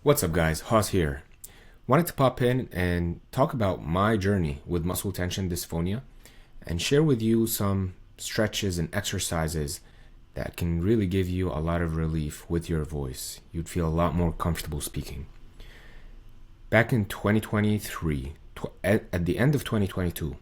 What's up, guys? Hoss here. Wanted to pop in and talk about my journey with muscle tension dysphonia and share with you some stretches and exercises that can really give you a lot of relief with your voice. You'd feel a lot more comfortable speaking. Back in 2023, at the end of 2022,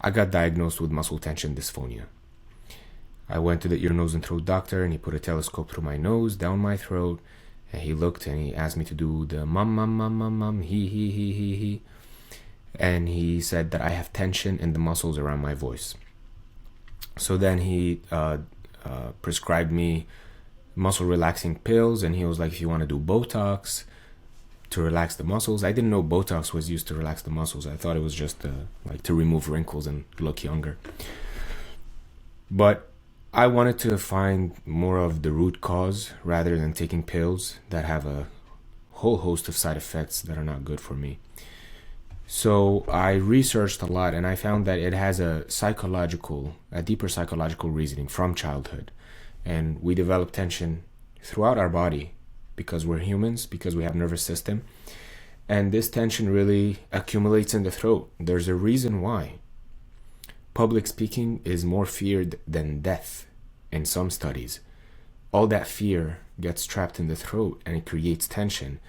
I got diagnosed with muscle tension dysphonia. I went to the ear, nose, and throat doctor, and he put a telescope through my nose, down my throat, and he looked and he asked me to do the mum, he. And he said that I have tension in the muscles around my voice. So then he prescribed me muscle relaxing pills, and he was like, if you want to do Botox to relax the muscles. I didn't know Botox was used to relax the muscles. I thought it was just like to remove wrinkles and look younger. But I wanted to find more of the root cause rather than taking pills that have a whole host of side effects that are not good for me. So I researched a lot, and I found that it has a deeper psychological reasoning from childhood. And we develop tension throughout our body because we're humans, because we have a nervous system. And this tension really accumulates in the throat. There's a reason why. Public speaking is more feared than death in some studies. All that fear gets trapped in the throat and it creates tension.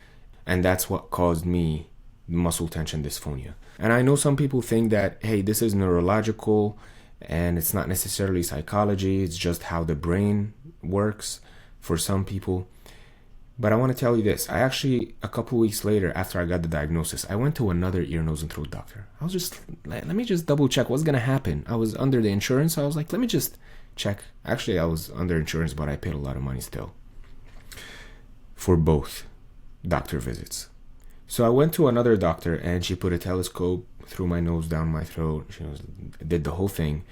And that's what caused me muscle tension dysphonia. And I know some people think that, hey, this is neurological and it's not necessarily psychology, it's just how the brain works for some people. But I want to tell you this. I actually, a couple weeks later, after I got the diagnosis, I went to another ear, nose, and throat doctor. I was just, let me just double check what's going to happen. I was under the insurance. So I was like, let me just check. Actually, I was under insurance, but I paid a lot of money still for both doctor visits. So I went to another doctor, and she put a telescope through my nose, down my throat. She did the whole thing.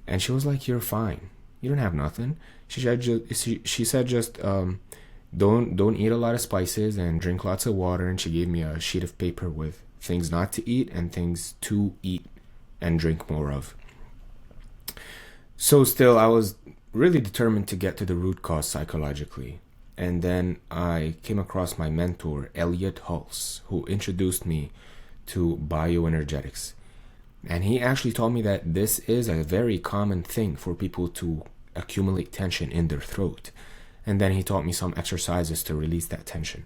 And she was like, you're fine. You don't have nothing. She said just don't eat a lot of spices and drink lots of water. And she gave me a sheet of paper with things not to eat and things to eat and drink more of. So still, I was really determined to get to the root cause psychologically. And then I came across my mentor, Elliot Hulse, who introduced me to bioenergetics. And he actually told me that this is a very common thing for people to accumulate tension in their throat. And then he taught me some exercises to release that tension.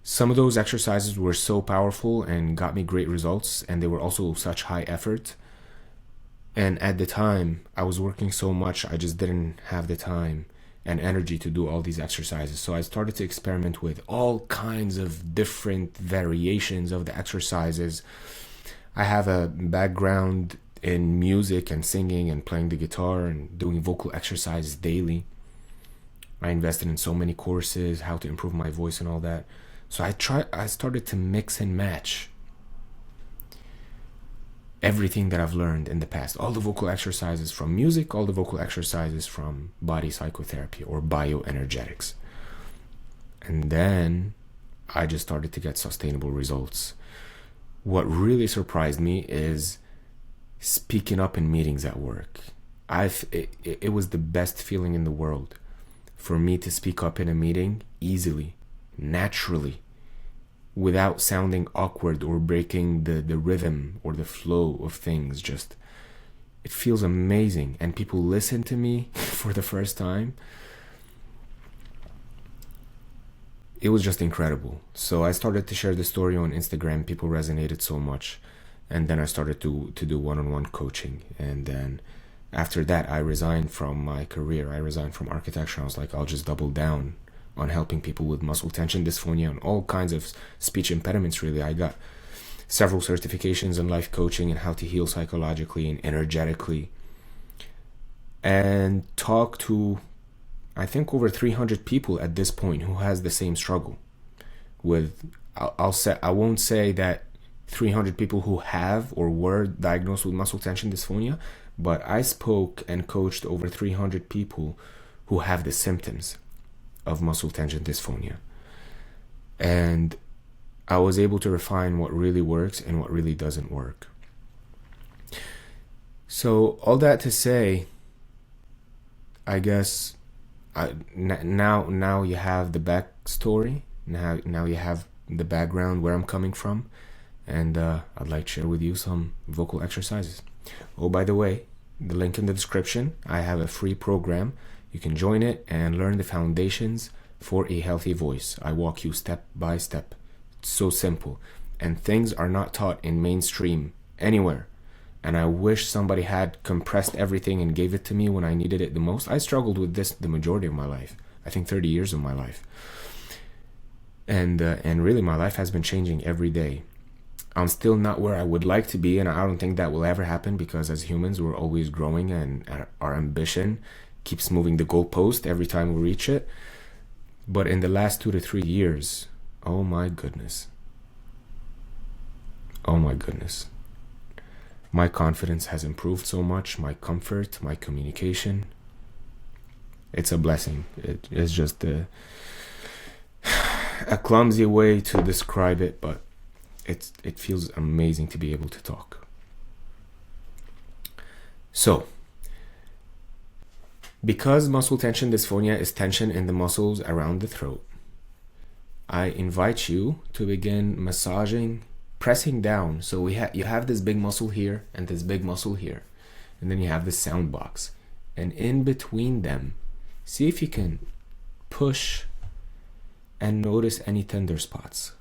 Some of those exercises were so powerful and got me great results, and they were also such high effort. And at the time, I was working so much, I just didn't have the time and energy to do all these exercises. So I started to experiment with all kinds of different variations of the exercises. I have a background in music and singing and playing the guitar and doing vocal exercises daily. I invested in so many courses, how to improve my voice and all that. So I started to mix and match everything that I've learned in the past. All the vocal exercises from music, all the vocal exercises from body psychotherapy or bioenergetics. And then I just started to get sustainable results. What really surprised me is speaking up in meetings at work. It was the best feeling in the world for me to speak up in a meeting easily, naturally, without sounding awkward or breaking the rhythm or the flow of things. Just, it feels amazing. And people listen to me for the first time. It was just incredible. So I started to share the story on Instagram. People resonated so much. And then I started to do one-on-one coaching. And then after that, I resigned from my career. I resigned from architecture. I was like, I'll just double down on helping people with muscle tension dysphonia and all kinds of speech impediments, really. I got several certifications in life coaching and how to heal psychologically and energetically. And talked to, I think, over 300 people at this point who has the same struggle with, I won't say that 300 people who have or were diagnosed with muscle tension dysphonia, but I spoke and coached over 300 people who have the symptoms of muscle tension dysphonia. And I was able to refine what really works and what really doesn't work. So all that to say, I guess now you have the backstory. Now you have the background where I'm coming from, and I'd like to share with you some vocal exercises. Oh, by the way, the link in the description, I have a free program. You can join it and learn the foundations for a healthy voice. I walk you step by step. It's so simple, and things are not taught in mainstream anywhere. And I wish somebody had compressed everything and gave it to me when I needed it the most. I struggled with this the majority of my life. I think 30 years of my life. And really my life has been changing every day. I'm still not where I would like to be, and I don't think that will ever happen, because as humans we're always growing, and our ambition keeps moving the goalpost every time we reach it. But in the last 2 to 3 years, oh my goodness, my confidence has improved so much, my comfort, my communication. It's a blessing. It is just a clumsy way to describe it, but it feels amazing to be able to talk. So, because muscle tension dysphonia is tension in the muscles around the throat, I invite you to begin massaging, pressing down. So you have this big muscle here and this big muscle here, and then you have this sound box, and in between them, see if you can push and notice any tender spots,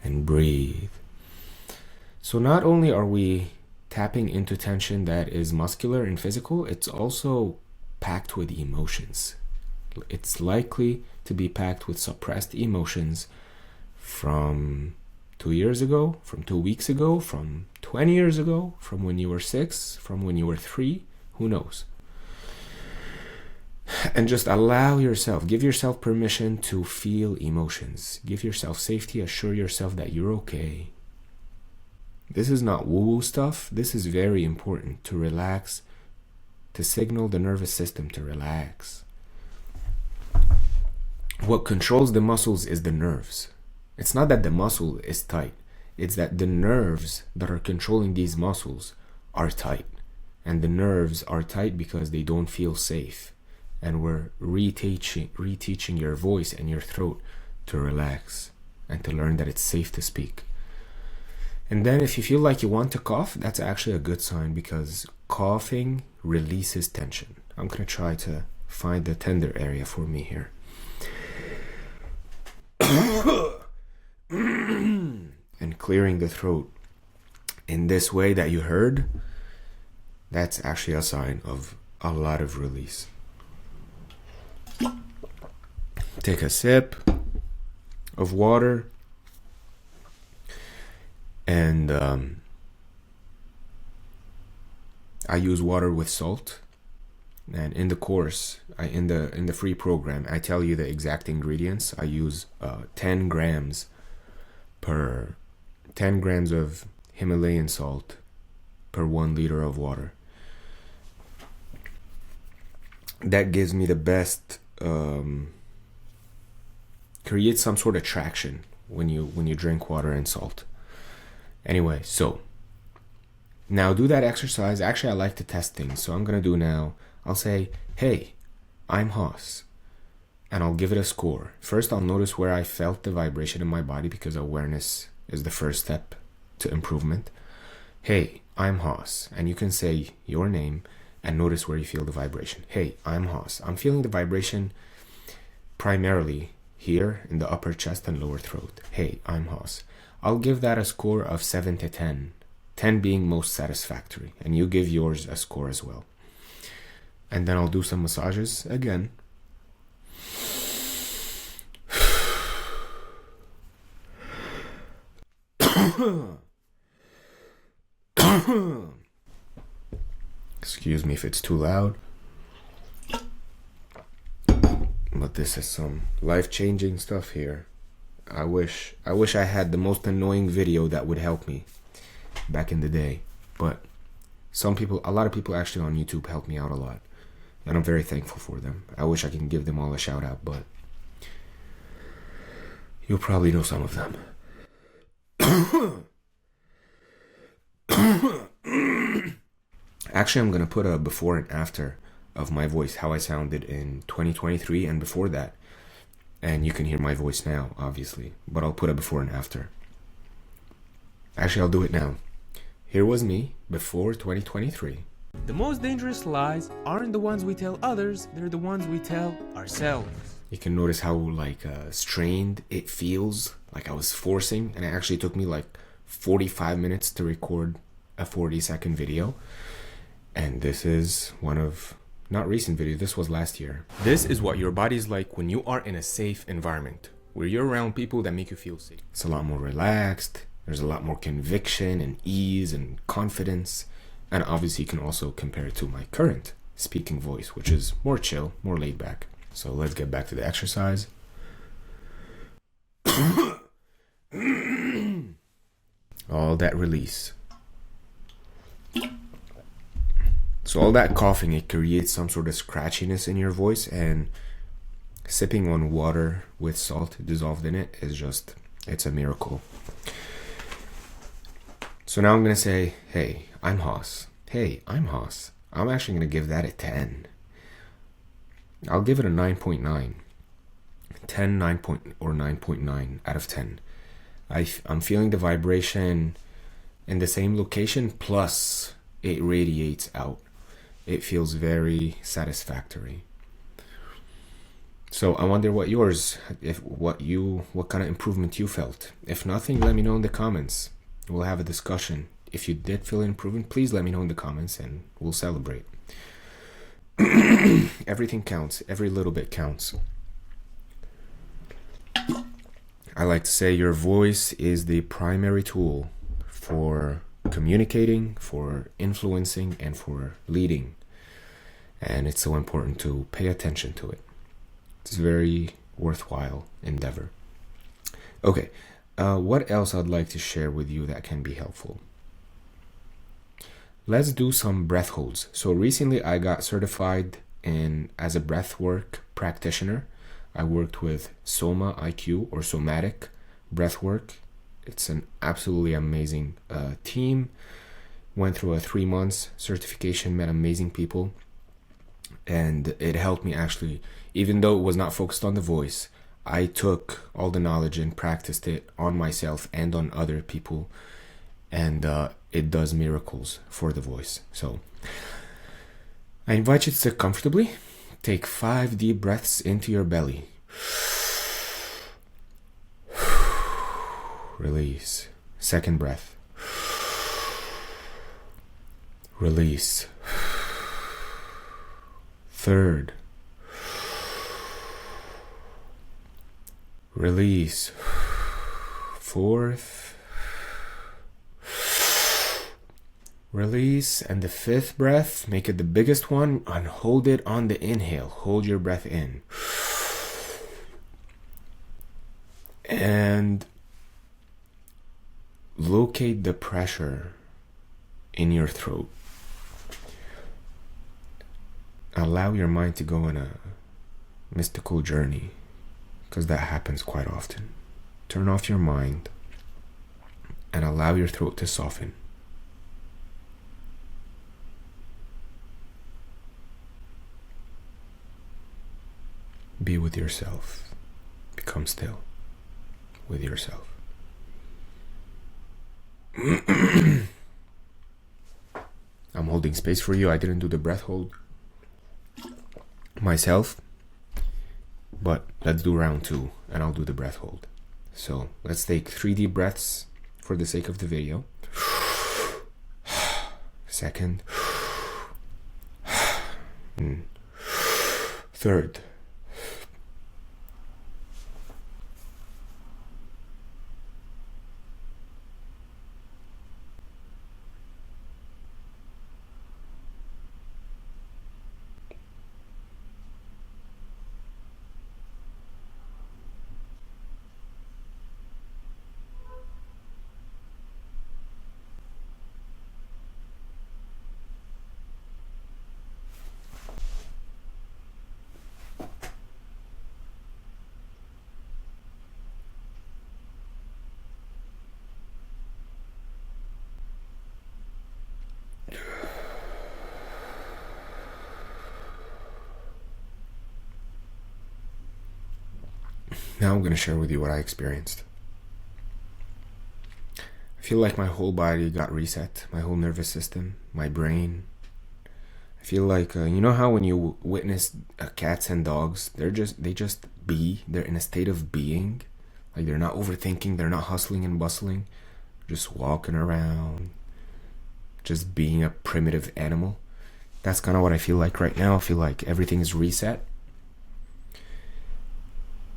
and breathe. So not only are we tapping into tension that is muscular and physical, it's also packed with emotions. It's likely to be packed with suppressed emotions from 2 years ago, from 2 weeks ago, from 20 years ago, from when you were 6, from when you were 3, who knows? And just allow yourself, give yourself permission to feel emotions. Give yourself safety, assure yourself that you're okay. This is not woo-woo stuff. This is very important to relax, to signal the nervous system to relax. What controls the muscles is the nerves. It's not that the muscle is tight. It's that the nerves that are controlling these muscles are tight. And the nerves are tight because they don't feel safe. And we're reteaching your voice and your throat to relax and to learn that it's safe to speak. And then if you feel like you want to cough, that's actually a good sign, because coughing releases tension. I'm going to try to find the tender area for me here. And clearing the throat in this way that you heard, that's actually a sign of a lot of release. Take a sip of water, and I use water with salt. And in the course, in the free program, I tell you the exact ingredients. I use 10 grams of Himalayan salt per 1 liter of water. That gives me the best, creates some sort of traction when you drink water and salt. Anyway, so now do that exercise. Actually, I like to test things, so I'm gonna do now. I'll say, hey, I'm Hoss, and I'll give it a score. First, I'll notice where I felt the vibration in my body, because awareness is the first step to improvement. Hey, I'm Hoss, and you can say your name and notice where you feel the vibration. Hey, I'm Hoss. I'm feeling the vibration primarily here in the upper chest and lower throat. Hey, I'm Hoss. I'll give that a score of 7 to 10. 10 being most satisfactory, and you give yours a score as well. And then I'll do some massages again. Excuse me if it's too loud, but this is some life-changing stuff here. I wish I had the most annoying video that would help me back in the day, but a lot of people actually on YouTube help me out a lot, and I'm very thankful for them. I wish I can give them all a shout out, but you'll probably know some of them. Actually, I'm gonna put a before and after of my voice, how I sounded in 2023 and before that. And you can hear my voice now, obviously, but I'll put a before and after. Actually, I'll do it now. Here was me before 2023. The most dangerous lies aren't the ones we tell others, they're the ones we tell ourselves. You can notice how strained it feels, like I was forcing, and it actually took me like 45 minutes to record a 40-second video. And this is one of, not recent video, this was last year. This is what your body's like when you are in a safe environment, where you're around people that make you feel safe. It's a lot more relaxed, there's a lot more conviction and ease and confidence. And obviously you can also compare it to my current speaking voice, which is more chill, more laid back. So let's get back to the exercise. All that release. So all that coughing, it creates some sort of scratchiness in your voice, and sipping on water with salt dissolved in it is just, it's a miracle. So now I'm going to say, hey, I'm Hoss. Hey, I'm Hoss. I'm actually going to give that a 10. I'll give it a 9.9. 10, 9 point, or 9.9 out of 10. I'm feeling the vibration in the same location, plus it radiates out. It feels very satisfactory. So I wonder what yours, what kind of improvement you felt. If nothing, let me know in the comments. We'll have a discussion. If you did feel an improvement, please let me know in the comments and we'll celebrate. Everything counts. Every little bit counts. I like to say your voice is the primary tool for communicating, for influencing, and for leading. And it's so important to pay attention to it. It's a very worthwhile endeavor. Okay, what else I'd like to share with you that can be helpful? Let's do some breath holds. So recently I got certified as a breathwork practitioner. I worked with Soma IQ, or somatic breathwork. It's an absolutely amazing team. Went through a 3 months certification, met amazing people. And it helped me actually, even though it was not focused on the voice, I took all the knowledge and practiced it on myself and on other people. And it does miracles for the voice. So I invite you to sit comfortably. Take 5 deep breaths into your belly. Release. Second breath. Release. Third. Release. Fourth. Release. And the 5th breath, make it the biggest one, and hold it on the inhale. Hold your breath in. And locate the pressure in your throat. Allow your mind to go on a mystical journey, because that happens quite often. Turn off your mind and allow your throat to soften. Be with yourself. Become still with yourself. I'm holding space for you. I didn't do the breath hold myself, but let's do round 2 and I'll do the breath hold. So let's take 3 deep breaths for the sake of the video. Second. Third. Now I'm going to share with you what I experienced. I feel like my whole body got reset, my whole nervous system, my brain. I feel like, you know how when you witness cats and dogs, they're in a state of being. Like they're not overthinking, they're not hustling and bustling, just walking around, just being a primitive animal. That's kind of what I feel like right now. I feel like everything is reset.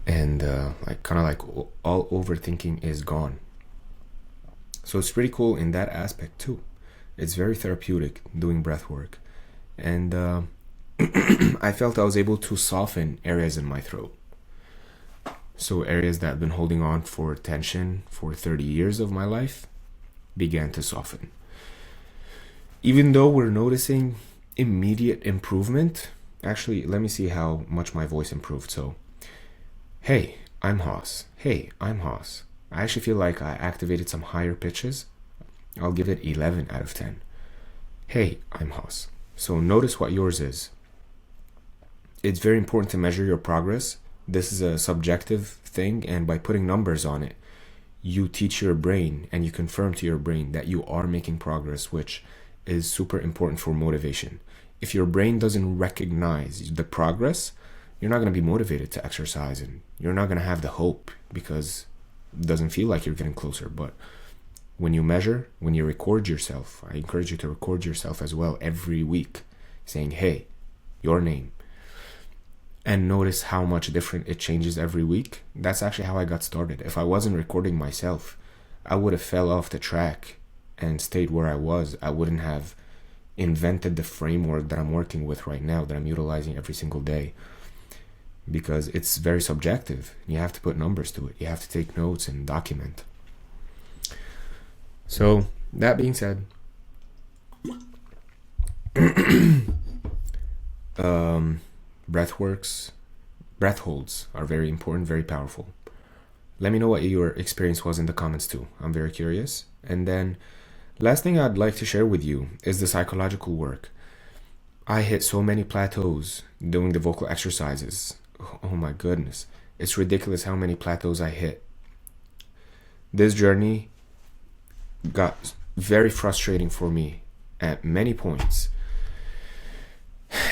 And all overthinking is gone. So it's pretty cool in that aspect too. It's very therapeutic doing breath work. And I felt I was able to soften areas in my throat. So areas that have been holding on for tension for 30 years of my life began to soften. Even though we're noticing immediate improvement, actually, let me see how much my voice improved. So, hey, I'm Hoss. Hey, I'm Hoss. I actually feel like I activated some higher pitches. I'll give it 11 out of 10. Hey, I'm Hoss. So notice what yours is. It's very important to measure your progress. This is a subjective thing, and by putting numbers on it, you teach your brain and you confirm to your brain that you are making progress, which is super important for motivation. If your brain doesn't recognize the progress, you're not going to be motivated to exercise, and you're not going to have the hope because it doesn't feel like you're getting closer. But when you measure, when you record yourself, I encourage you to record yourself as well every week, saying, hey, your name, and notice how much different it changes every week. That's actually how I got started. If I wasn't recording myself, I would have fell off the track and stayed where I was. I wouldn't have invented the framework that I'm working with right now, that I'm utilizing every single day, because it's very subjective. You have to put numbers to it. You have to take notes and document. So that being said, breath holds are very important, very powerful. Let me know what your experience was in the comments too. I'm very curious. And then last thing I'd like to share with you is the psychological work. I hit so many plateaus doing the vocal exercises. Oh my goodness. It's ridiculous how many plateaus I hit. This journey got very frustrating for me at many points.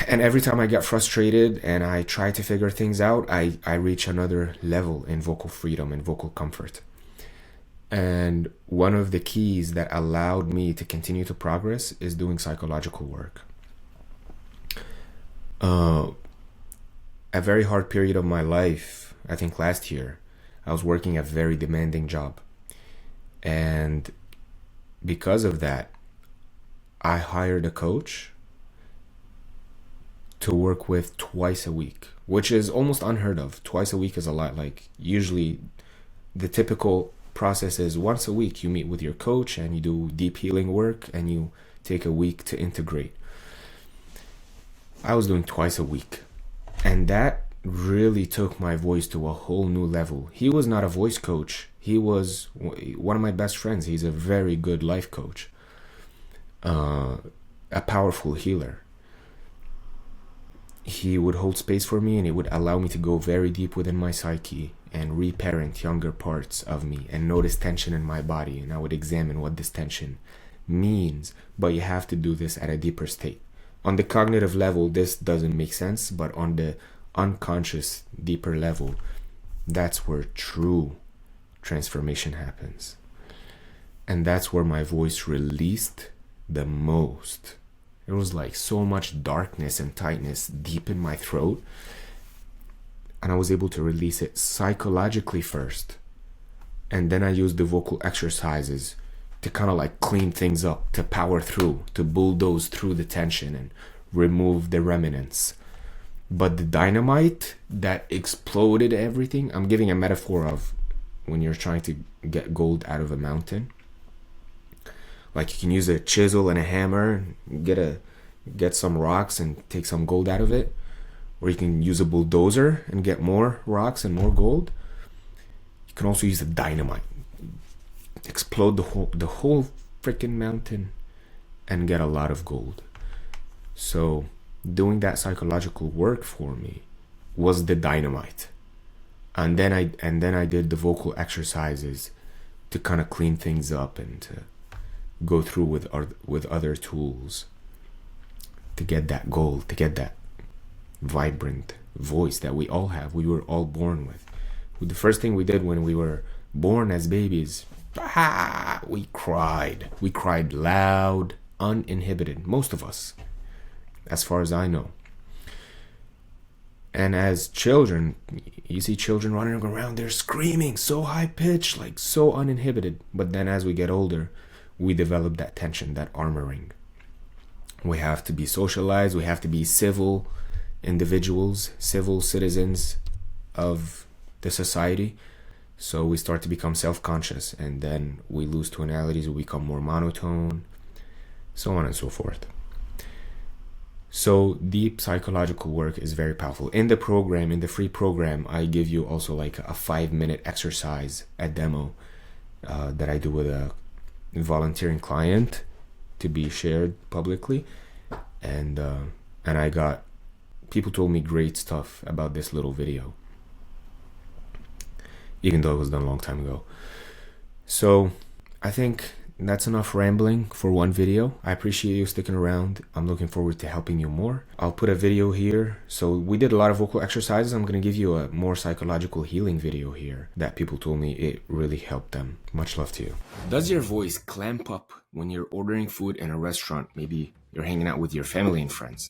And every time I get frustrated and I try to figure things out, I reach another level in vocal freedom and vocal comfort. And one of the keys that allowed me to continue to progress is doing psychological work. A very hard period of my life, I think last year, I was working a very demanding job. And because of that, I hired a coach to work with twice a week, which is almost unheard of. Twice a week is a lot. Like usually the typical process is once a week you meet with your coach and you do deep healing work and you take a week to integrate. I was doing twice a week, and that really took my voice to a whole new level. He was not a voice coach. He was one of my best friends. He's a very good life coach, a powerful healer. He would hold space for me, and he would allow me to go very deep within my psyche and reparent younger parts of me and notice tension in my body. And I would examine what this tension means. But you have to do this at a deeper state. On the cognitive level, this doesn't make sense, but on the unconscious, deeper level, that's where true transformation happens. And that's where my voice released the most. There was like so much darkness and tightness deep in my throat, and I was able to release it psychologically first, and then I used the vocal exercises to kind of like clean things up, to power through, to bulldoze through the tension and remove the remnants. But the dynamite that exploded everything, I'm giving a metaphor of when you're trying to get gold out of a mountain. Like you can use a chisel and a hammer, get some rocks and take some gold out of it. Or you can use a bulldozer and get more rocks and more gold. You can also use a dynamite. Explode the whole freaking mountain and get a lot of gold. So doing that psychological work for me was the dynamite. And then I did the vocal exercises to kind of clean things up and to go through with other tools to get that goal, to get that vibrant voice that we all have, we were all born with. The first thing we did when we were born as babies, we cried loud, uninhibited, most of us, as far as I know. And as children, you see children running around, they're screaming so high pitched, like so uninhibited. But then as we get older, we develop that tension, that armoring. We have to be socialized, we have to be civil individuals, civil citizens of the society. So we start to become self-conscious, and then we lose tonalities, we become more monotone, so on and so forth. So deep psychological work is very powerful. In the program, in the free program, I give you also like a 5-minute exercise, a demo that I do with a volunteering client to be shared publicly. And I got, people told me great stuff about this little video, even though it was done a long time ago. So I think that's enough rambling for one video. I appreciate you sticking around. I'm looking forward to helping you more. I'll put a video here. So we did a lot of vocal exercises. I'm going to give you a more psychological healing video here that people told me it really helped them. Much love to you. Does your voice clamp up when you're ordering food in a restaurant? Maybe you're hanging out with your family and friends.